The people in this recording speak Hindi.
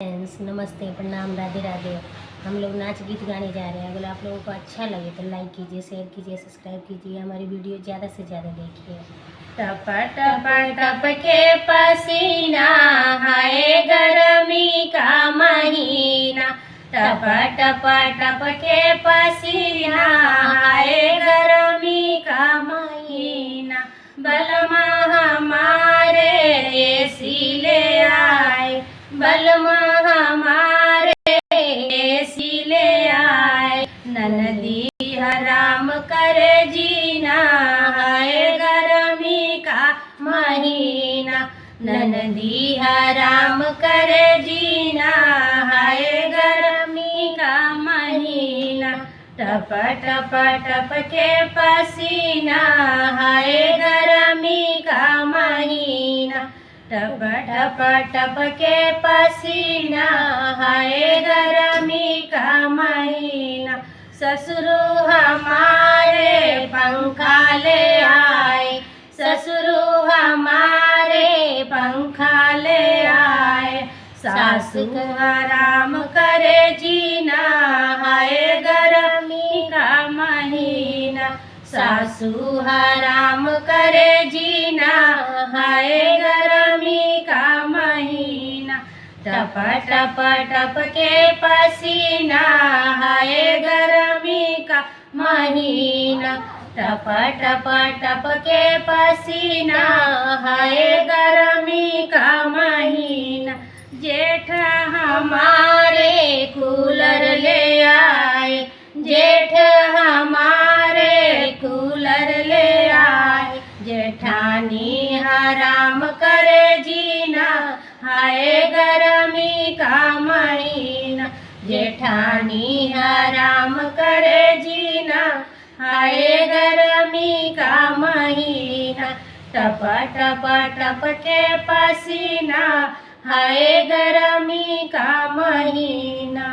फ्रेंड्स, नमस्ते, प्रणाम, राधे राधे। हम लोग नाच गीत गाने जा रहे हैं। अगर आप लोगों को अच्छा लगे तो लाइक कीजिए, शेयर कीजिए, सब्सक्राइब कीजिए। हमारी वीडियो ज़्यादा से ज़्यादा देखिए। टप टप टप के पसीना, हाय गर्मी का महीना। टप टप टप के पसीना, हाय गर्मी का महीना। बलमा हमारे एसी ले आए, बलमा हमारे एसी ले आए। ननदी हराम करे जीना, हाय गर्मी का महीना। ननदी हराम करे जीना, हाय गर्मी का महीना। टप टप टप के पसीना, हाय गर्मी का महीना। टप टप टप के पसीना, हाय गर्मी का महीना। ससुर हमारे पंखा ले आए, ससुर हमारे पंखा ले आए। सासू हराम करे जीना, हाय गर्मी का महीना। सासू हराम करे जीना, हाय गर्मी का महीना। टप टप टप के पसीना, हाय गर्मी का महीना। टप टप टप के पसीना, हाय गर्मी का महीना। जेठ हमारे कूलर ले आए, जेठ हमारे कूलर ले आए। जेठानी हराम करे जीना, हाय गर्मी का महीना। जेठानी हराम करे जीना, हाय गर्मी का महीना। टप टप टप के पसीना, हाय गर्मी का महीना।